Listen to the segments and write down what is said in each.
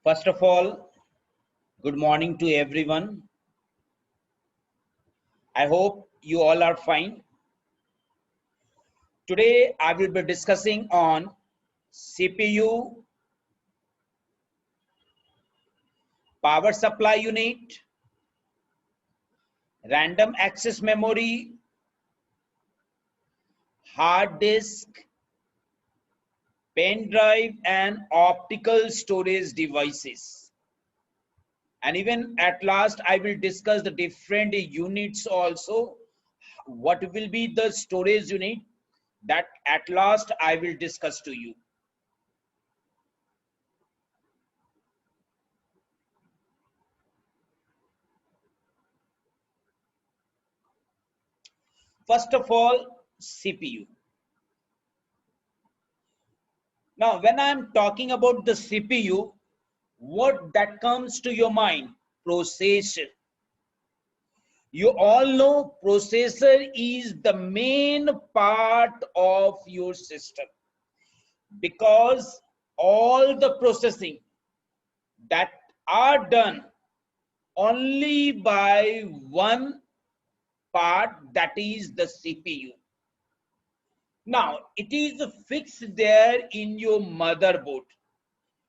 First of all, good morning to everyone. I hope you all are fine. Today, I will be discussing on CPU, power supply unit, random access memory, hard disk, pen drive, and optical storage devices. And even at last, I will discuss the different units also. What will be the storage unit that at last I will discuss to you. First of all, CPU. Now, when I'm talking about the CPU, what that comes to your mind? Processor. You all know processor is the main part of your system because all the processing that are done only by one part, that is the CPU. Now, it is fixed there in your motherboard.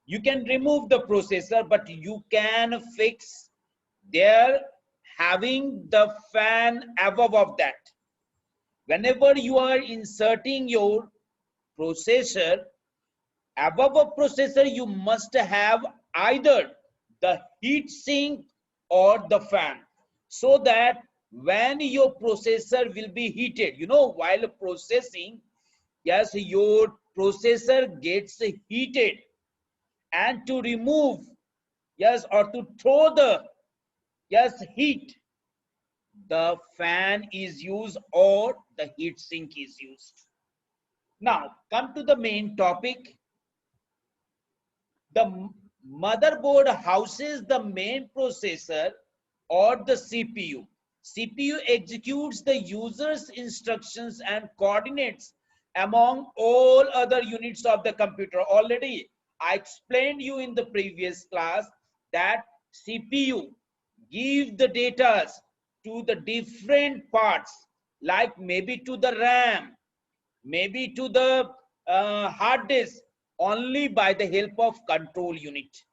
You can remove the processor, but you can fix there having the fan above of that. Whenever you are inserting your processor, above a processor, you must have either the heat sink or the fan, so that when your processor will be heated, while processing, yes, your processor gets heated, and to remove, yes, or to throw the, yes, heat, the fan is used or the heat sink is used. Now come to the main topic. The motherboard houses the main processor or the CPU. CPU executes the user's instructions and coordinates among all other units of the computer. Already I explained you in the previous class that CPU gives the data to the different parts, like maybe to the RAM, maybe to the hard disk, only by the help of control unit.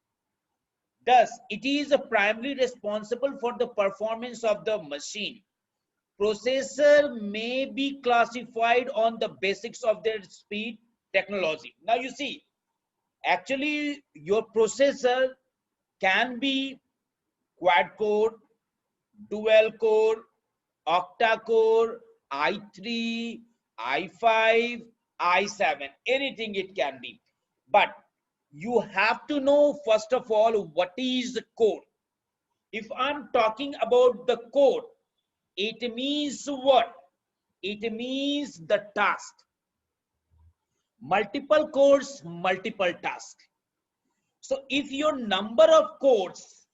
Thus, it is primarily responsible for the performance of the machine. Processor may be classified on the basics of their speed technology. Now you see, actually your processor can be quad core, dual core, octa core, i3, i5, i7, anything it can be. But you have to know first of all what is the core. If I'm talking about the core, it means what? It means the task. Multiple cores, multiple tasks. So if your number of cores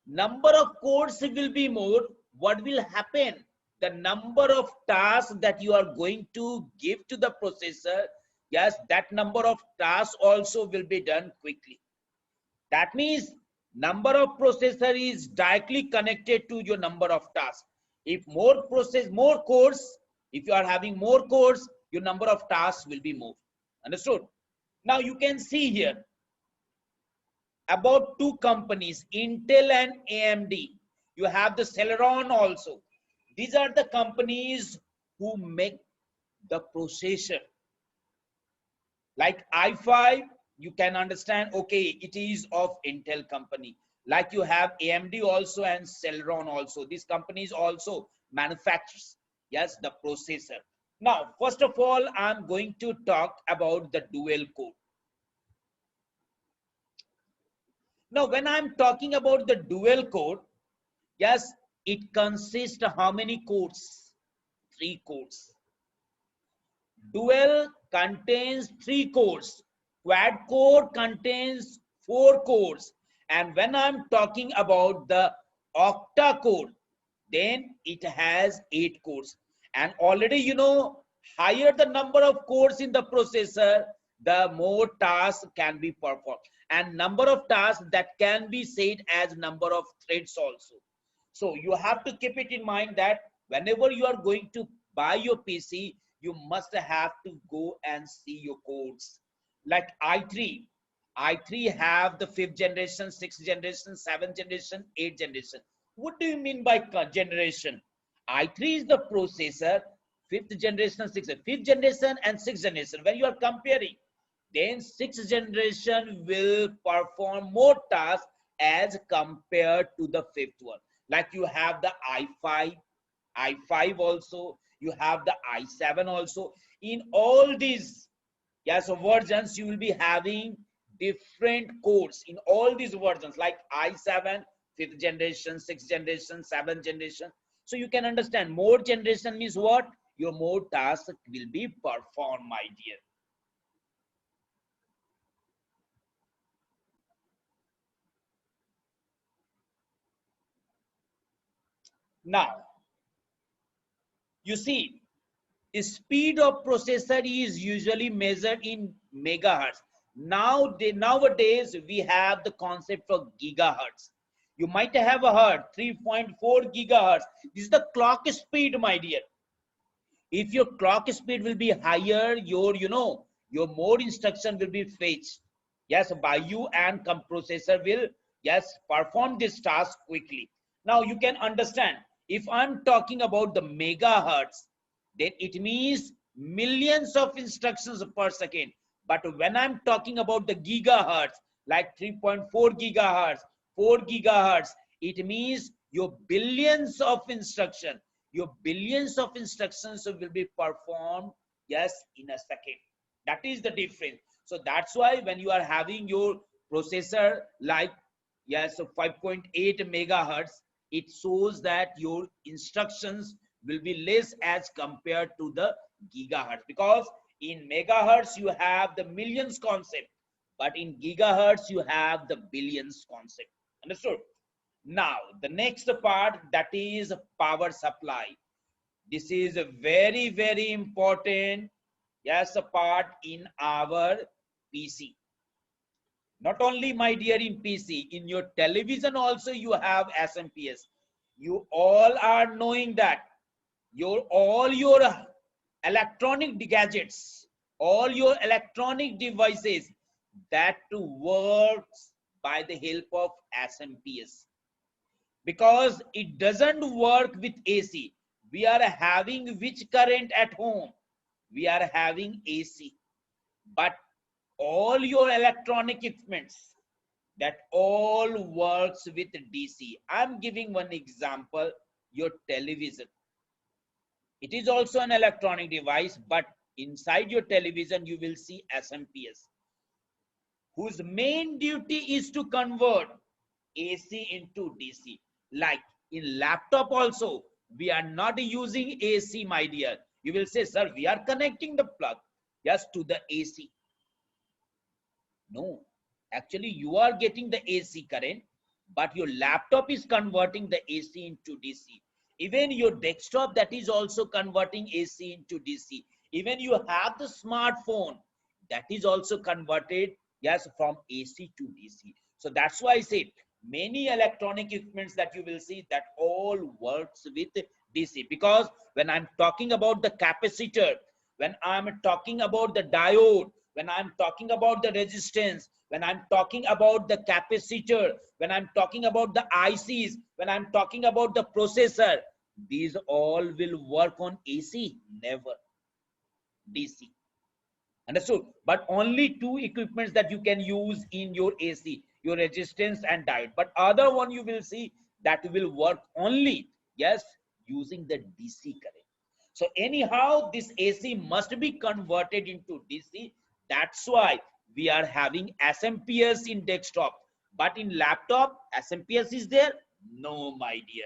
will be more, what will happen? The number of tasks that you are going to give to the processor, yes, that number of tasks also will be done quickly. That means number of processor is directly connected to your number of tasks. If more cores, if you are having more cores, your number of tasks will be more. Understood? Now you can see here about two companies, Intel and AMD. You have the Celeron also. These are the companies who make the processor. Like i5, you can understand, okay, it is of Intel company. Like you have AMD also and Celeron also. These companies also manufactures, yes, the processor. Now, first of all, I'm going to talk about the dual core. Now, when I'm talking about the dual core, yes, it consists of how many cores? 3 cores. Dual contains 3 cores. Quad core contains 4 cores. And when I'm talking about the octa core, then it has 8 cores. And already higher the number of cores in the processor, the more tasks can be performed, and number of tasks that can be said as number of threads also. So you have to keep it in mind that whenever you are going to buy your PC, you must have to go and see your codes. Like i3 have the 5th generation, 6th generation, 7th generation, 8th generation. What do you mean by generation? i3 is the processor, 5th generation, 6th, 5th generation and 6th generation. When you are comparing, then 6th generation will perform more tasks as compared to the 5th one. Like you have the i5 also, you have the i7 also. In all these, yes, versions, you will be having different codes in all these versions, like i7, 5th generation, 6th generation, 7th generation. So you can understand more generation means what? Your more tasks will be performed, my dear. Now, you see, speed of processor is usually measured in megahertz. Nowadays, we have the concept of gigahertz. You might have heard 3.4 gigahertz. This is the clock speed, my dear. If your clock speed will be higher, your more instruction will be fetched, yes, by you, and processor will, yes, perform this task quickly. Now you can understand, if I'm talking about the megahertz, then it means millions of instructions per second. But when I'm talking about the gigahertz, like 3.4 gigahertz, 4 gigahertz, it means your billions of instruction, your billions of instructions will be performed, yes, in a second. That is the difference. So that's why when you are having your processor like, yes, so 5.8 megahertz, it shows that your instructions will be less as compared to the gigahertz, because in megahertz you have the millions concept, but in gigahertz you have the billions concept. Understood? Now the next part, that is power supply. This is a very, very important, yes, a part in our PC. Not only, my dear, in PC, in your television also you have smps. You all are knowing that all your electronic gadgets, all your electronic devices, that works by the help of smps, because it doesn't work with AC. We are having which current at home? We are having AC. But all your electronic equipments, that all works with DC. I'm giving one example, your television. It is also an electronic device, but inside your television you will see SMPS, whose main duty is to convert AC into DC. Like in laptop also, we are not using AC, my dear. You will say, sir, we are connecting the plug, yes, to the AC. No, actually you are getting the AC current, but your laptop is converting the AC into DC. Even your desktop, that is also converting AC into DC. Even you have the smartphone, that is also converted, yes, from AC to DC. So that's why I said many electronic equipments that you will see, that all works with DC. Because when I'm talking about the capacitor, when I'm talking about the diode, when I'm talking about the resistance, when I'm talking about the capacitor, when I'm talking about the ICs, when I'm talking about the processor, these all will work on AC, never DC. Understood? But only two equipments that you can use in your AC, your resistance and diode. But other one you will see that will work only, yes, using the DC current. So anyhow, this AC must be converted into DC. That's why we are having SMPS in desktop. But in laptop, SMPS is there? No, my dear.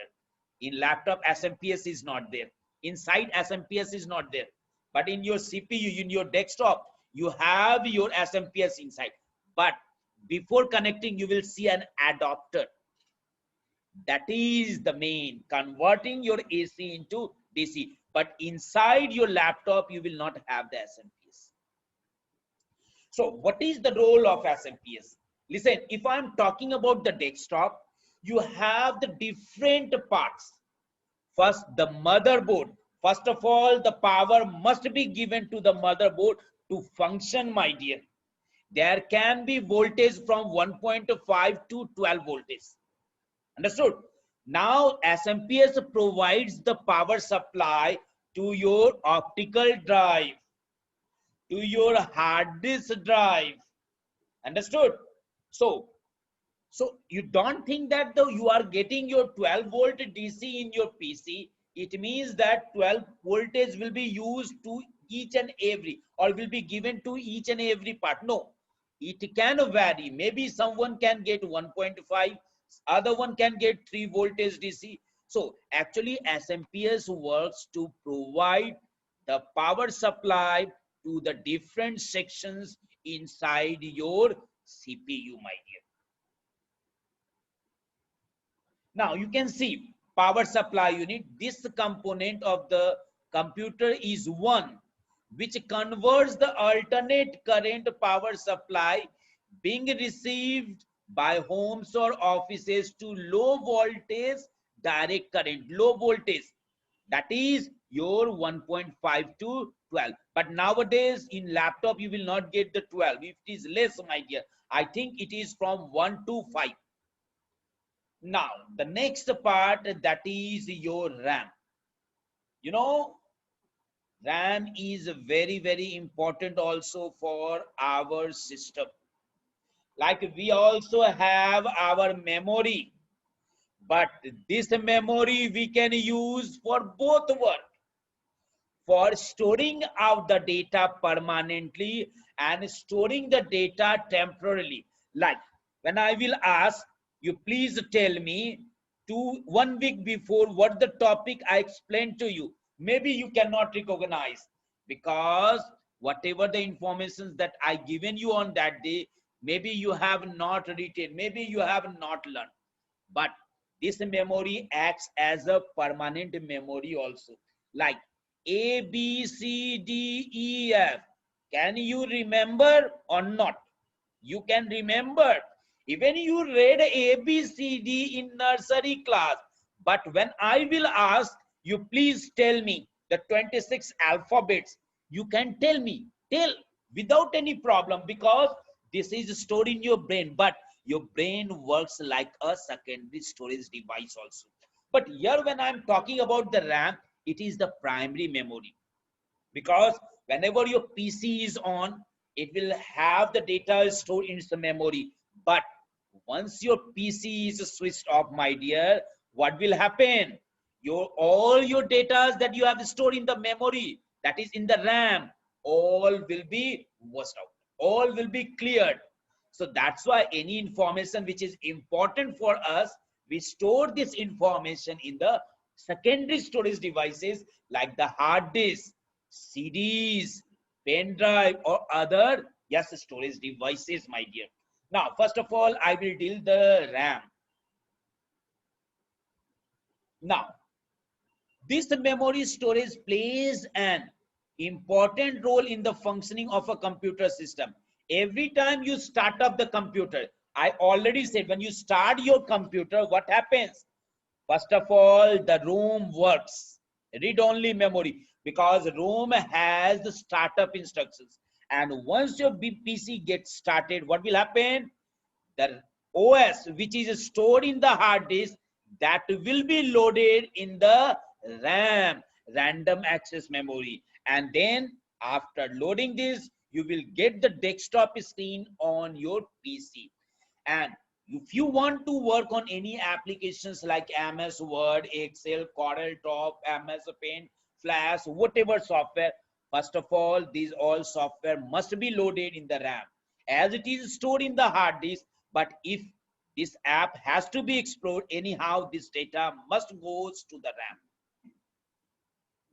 In laptop, SMPS is not there. Inside, SMPS is not there. But in your CPU, in your desktop, you have your SMPS inside. But before connecting, you will see an adapter. That is the main, converting your AC into DC. But inside your laptop, you will not have the SMPS. So what is the role of SMPS? Listen, if I'm talking about the desktop, you have the different parts. First, the motherboard. First of all, the power must be given to the motherboard to function, my dear. There can be voltage from 1.5 to 12 voltage. Understood? Now, SMPS provides the power supply to your optical drive, to your hard disk drive. Understood? So, so you don't think that though you are getting your 12-volt DC in your PC, it means that 12 voltage will be used to each and every, or will be given to each and every part. No, it can vary. Maybe someone can get 1.5, other one can get 3 voltage DC. So actually SMPS works to provide the power supply to the different sections inside your CPU, my dear. Now you can see power supply unit. This component of the computer is one which converts the alternate current power supply being received by homes or offices to low voltage direct current, low voltage, that is your 1.5 to 12. But nowadays in laptop you will not get the 12. If it is less, my dear, I think it is from 1 to 5. Now, the next part, that is your RAM. You know, RAM is very, very important also for our system. Like we also have our memory, but this memory we can use for both work, for storing out the data permanently and storing the data temporarily. Like when I will ask you, please tell me 1 week before what the topic I explained to you. Maybe you cannot recognize, because whatever the information that I given you on that day, maybe you have not written, maybe you have not learned. But this memory acts as a permanent memory also. Like A, B, C, D, E, F. Can you remember or not? You can remember. Even you read A, B, C, D in nursery class. But when I will ask you, please tell me the 26 alphabets, you can tell me. Tell without any problem, because this is stored in your brain. But your brain works like a secondary storage device also. But here when I'm talking about the RAM, it is the primary memory, because whenever your PC is on, it will have the data stored in the memory. But once your PC is switched off, my dear, what will happen? Your all your data that you have stored in the memory, that is in the RAM, all will be washed out, all will be cleared. So that's why any information which is important for us, we store this information in the secondary storage devices like the hard disk, CDs, pen drive, or other, yes, storage devices, my dear. Now, first of all, I will deal the RAM. Now, this memory storage plays an important role in the functioning of a computer system. Every time you start up the computer, I already said, when you start your computer, what happens? First of all, the ROM works, read-only memory, because ROM has the startup instructions. And once your PC gets started, what will happen? The OS, which is stored in the hard disk, that will be loaded in the RAM, random access memory. And then after loading this, you will get the desktop screen on your PC. And if you want to work on any applications like MS Word, Excel, Corel Top, MS Paint, Flash, whatever software, first of all, these all software must be loaded in the RAM, as it is stored in the hard disk. But if this app has to be explored, anyhow, this data must goes to the RAM.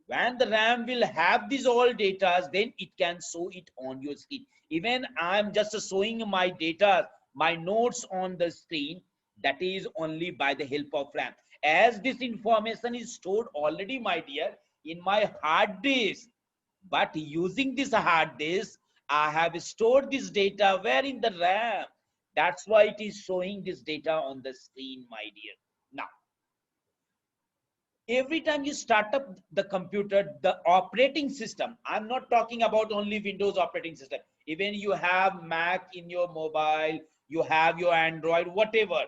When the RAM will have these all data, then it can show it on your screen. Even I'm just showing my data, my notes on the screen, that is only by the help of RAM. As this information is stored already, my dear, in my hard disk, but using this hard disk, I have stored this data where in the RAM. That's why it is showing this data on the screen, my dear. Now, every time you start up the computer, the operating system, I'm not talking about only Windows operating system, even you have Mac in your mobile, you have your Android, whatever.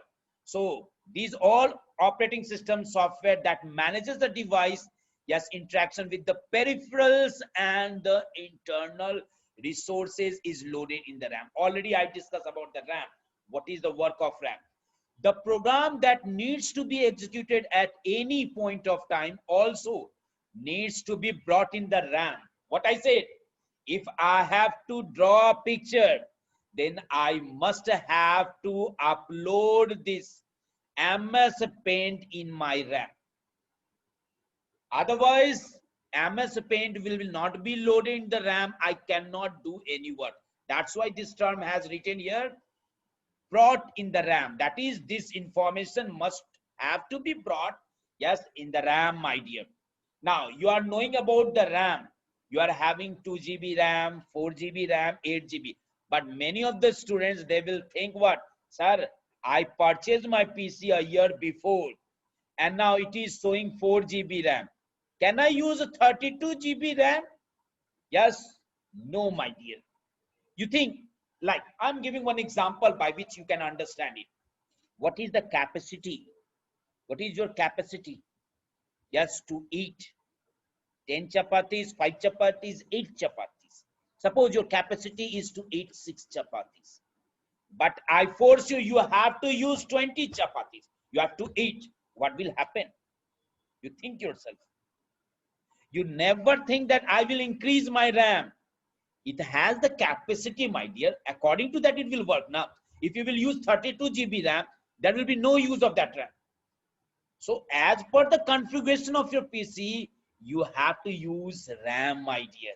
So these all operating system software that manages the device, yes, interaction with the peripherals and the internal resources is loaded in the RAM. Already I discussed about the RAM. What is the work of RAM? The program that needs to be executed at any point of time also needs to be brought in the RAM. What I said, if I have to draw a picture, then I must have to upload this MS Paint in my RAM. Otherwise, MS Paint will not be loaded in the RAM. I cannot do any work. That's why this term has written here, brought in the RAM. That is, this information must have to be brought, yes, in the RAM, my dear. Now, you are knowing about the RAM. You are having 2 GB RAM, 4 GB RAM, 8 GB. But many of the students, they will think what? Sir, I purchased my PC a year before and now it is showing 4 GB RAM. Can I use a 32 GB RAM? Yes, no, my dear. You think, like, I'm giving one example by which you can understand it. What is the capacity? What is your capacity? Yes, to eat 10 chapatis, 5 chapatis, 8 chapatis. Suppose your capacity is to eat 6 chapatis. But I force you, you have to use 20 chapatis. You have to eat. What will happen? You think yourself. You never think that I will increase my RAM. It has the capacity, my dear. According to that, it will work. Now, if you will use 32 GB RAM, there will be no use of that RAM. So as per the configuration of your PC, you have to use RAM, my dear.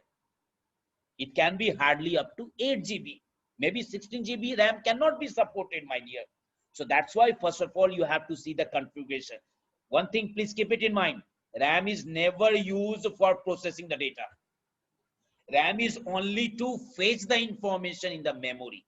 It can be hardly up to 8 GB. Maybe 16 GB RAM cannot be supported, my dear. So that's why, first of all, you have to see the configuration. One thing, please keep it in mind. RAM is never used for processing the data. RAM is only to fetch the information in the memory.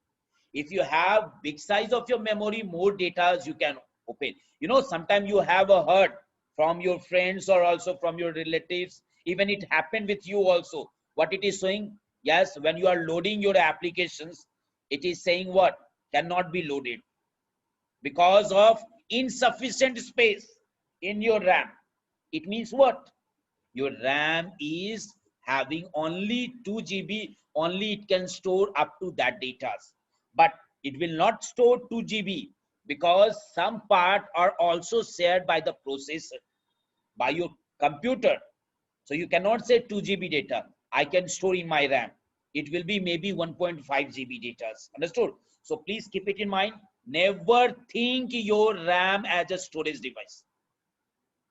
If you have big size of your memory, more data you can open. You know, sometimes you have a heard from your friends or also from your relatives. Even it happened with you also. What it is showing? Yes, when you are loading your applications, it is saying what? Cannot be loaded because of insufficient space in your RAM. It means what? Your RAM is having only 2 GB, only it can store up to that data. But it will not store 2 GB because some part are also shared by the processor, by your computer. So you cannot say 2 GB data, I can store in my RAM. It will be maybe 1.5 GB data. Understood? So please keep it in mind. Never think your RAM as a storage device.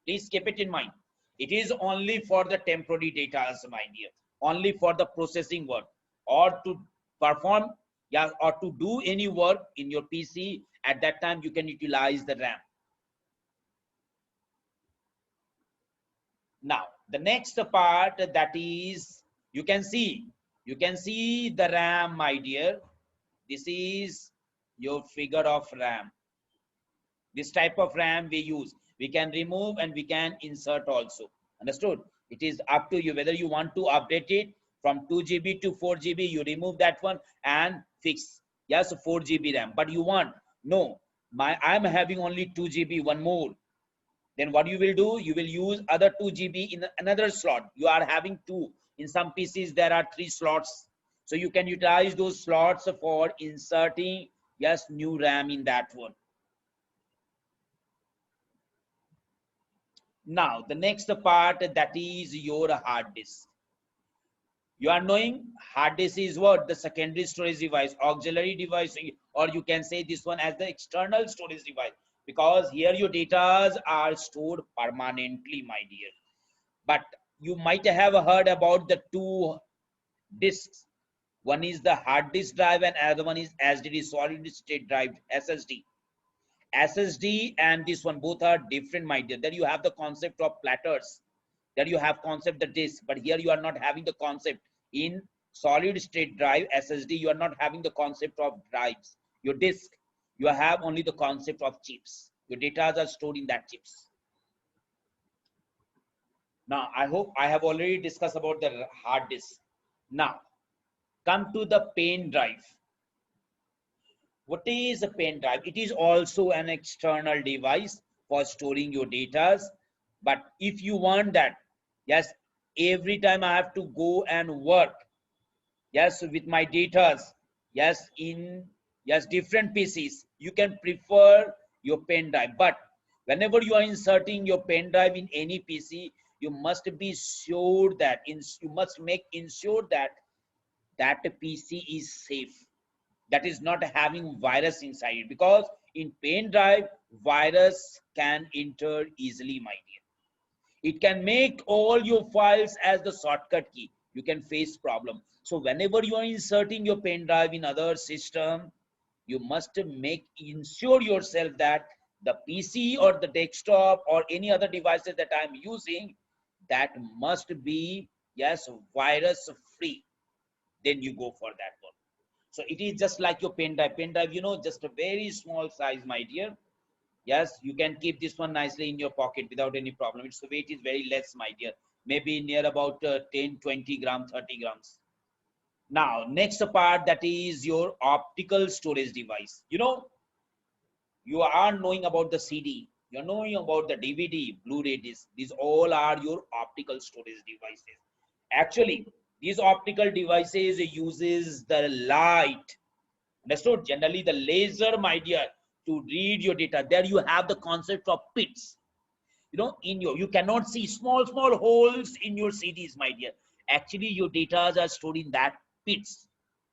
Please keep it in mind. It is only for the temporary data, my dear, only for the processing work or to perform, yeah, or to do any work in your PC. At that time, you can utilize the RAM. Now, the next part, that is, you can see the RAM, my dear. This is your figure of RAM. This type of RAM we use. We can remove and we can insert also. Understood? It is up to you whether you want to update it from 2 GB to 4 GB. You remove that one and fix. Yes, 4 GB RAM. But you want, no, I'm having only 2 GB, one more. Then what you will do? You will use other 2 GB in another slot. You are having two. In some PCs, there are 3 slots. So you can utilize those slots for inserting, yes, new RAM in that one. Now, the next part, that is your hard disk. You are knowing hard disk is what? The secondary storage device, auxiliary device, or you can say this one as the external storage device, because here your data are stored permanently, my dear. But you might have heard about the two disks. One is the hard disk drive and another one is SSD, solid state drive, SSD. SSD and this one both are different, my dear. There you have the concept of platters. There you have concept the disk, but here you are not having the concept in solid state drive, SSD, you are not having the concept of drives. Your disk, you have only the concept of chips. Your data are stored in that chips. Now, I hope I have already discussed about the hard disk. Now, come to the pen drive. What is a pen drive? It is also an external device for storing your data. But if you want that, yes, every time I have to go and work, yes, with my data, yes, in yes different PCs, you can prefer your pen drive. But whenever you are inserting your pen drive in any PC, you must be sure that you must make ensure that that PC is safe, that is not having virus inside it, because in pen drive virus can enter easily, my dear. It can make all your files as the shortcut key. You can face problem. So whenever you are inserting your pen drive in other system, you must make ensure yourself that the PC or the desktop or any other devices that I'm using, that must be yes virus free. Then you go for that one. So it is just like your pen drive. Pen drive, just a very small size, my dear. Yes, you can keep this one nicely in your pocket without any problem. Its weight is very less, my dear. Maybe near about 10, 20 grams, 30 grams. Now, next part, that is your optical storage device. You are knowing about the CD. You're knowing about the DVD, Blu-ray disc. These all are your optical storage devices. Actually, these optical devices uses the light. Understood? Generally, the laser, my dear, to read your data. There you have the concept of pits. In you cannot see small holes in your CDs, my dear. Actually, your data are stored in that pits.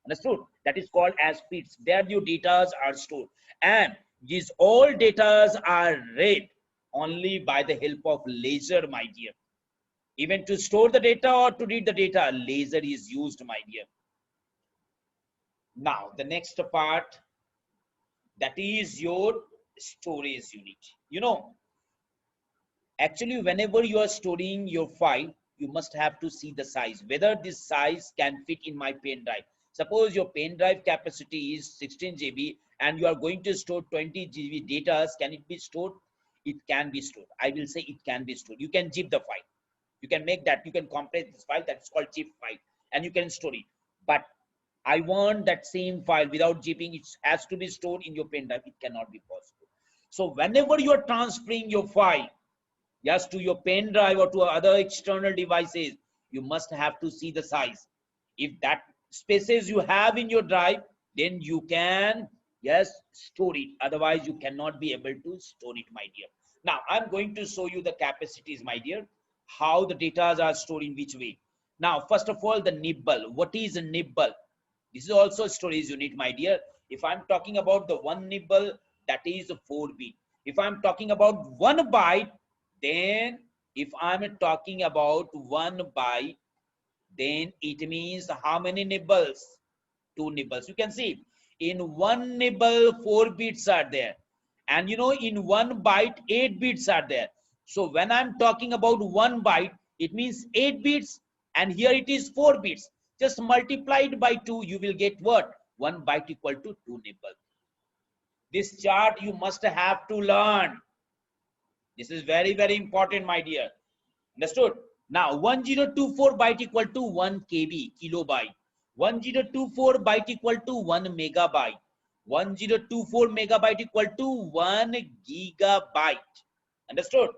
Understood? That is called as pits. There your data are stored, and these all data are read only by the help of laser, my dear. Even to store the data or to read the data, laser is used, my dear. Now, the next part, that is your storage unit. Actually, whenever you are storing your file, you must have to see the size, whether this size can fit in my pen drive. Suppose your pen drive capacity is 16 GB and you are going to store 20 GB data. Can it be stored? It can be stored. I will say it can be stored. You can zip the file. You can make that. You can compress this file. That's called zip file, and you can store it. But I want that same file without zipping. It has to be stored in your pen drive. It cannot be possible. So whenever you are transferring your file, yes, to your pen drive or to other external devices, you must have to see the size. If that spaces you have in your drive, then you can yes store it. Otherwise, you cannot be able to store it, my dear. Now I'm going to show you the capacities, my dear, how the data are stored in which way. Now, first of all, the nibble. What is a nibble? This is also a storage unit, my dear. If I'm talking about the one nibble, that is a 4 bit. If I'm talking about 1 byte, then if I'm talking about 1 byte, then it means how many nibbles? 2 nibbles. You can see in one nibble 4 bits are there, and in 1 byte 8 bits are there. So when I'm talking about 1 byte, it means 8 bits, and here it is 4 bits. Just multiplied by 2, you will get what? 1 byte equal to 2 nibbles. This chart you must have to learn. This is very, very important, my dear. Understood? Now, 1024 byte equal to 1 KB, kilobyte. 1024 byte equal to 1 megabyte. 1024 megabyte equal to 1 gigabyte. Understood?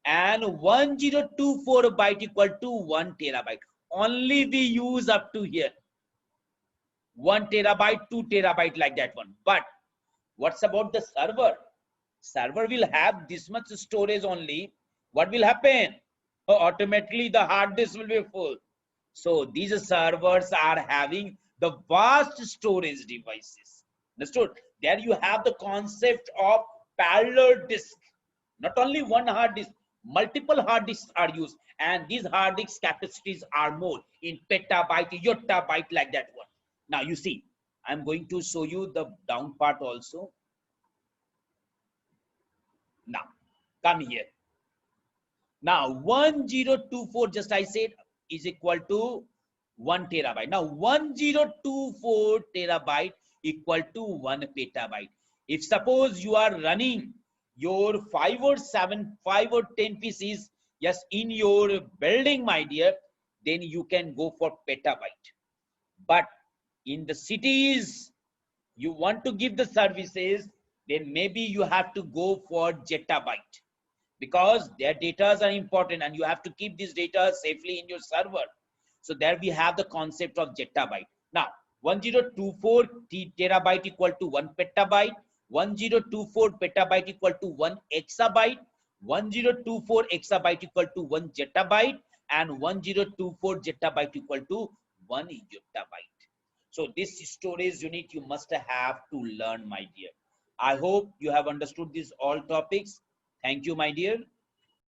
And 1024 byte equal to 1 terabyte. Only we use up to here. 1 terabyte, 2 terabyte, like that one. But what's about the server? Server will have this much storage only. What will happen? Automatically the hard disk will be full. So these servers are having the vast storage devices. Understood? There you have the concept of parallel disk. Not only one hard disk, multiple hard disks are used, and these hard disk capacities are more in petabyte, yottabyte, like that one. Now you see, I'm going to show you the down part also. Now come here. Now 1024, just I said, is equal to 1 terabyte. Now 1024 terabyte equal to 1 petabyte. If suppose you are running your 5 or 7, 5 or 10 PCs, yes, in your building, my dear, then you can go for petabyte. But in the cities, you want to give the services, then maybe you have to go for zettabyte, because their data are important and you have to keep this data safely in your server. So there we have the concept of zettabyte. Now 1024 terabyte equal to 1 petabyte, 1024 petabyte equal to 1 exabyte, 1024 exabyte equal to 1 zettabyte, and 1024 zettabyte equal to 1 yottabyte. So this storage unit you must have to learn, my dear. I hope you have understood these all topics. Thank you, my dear.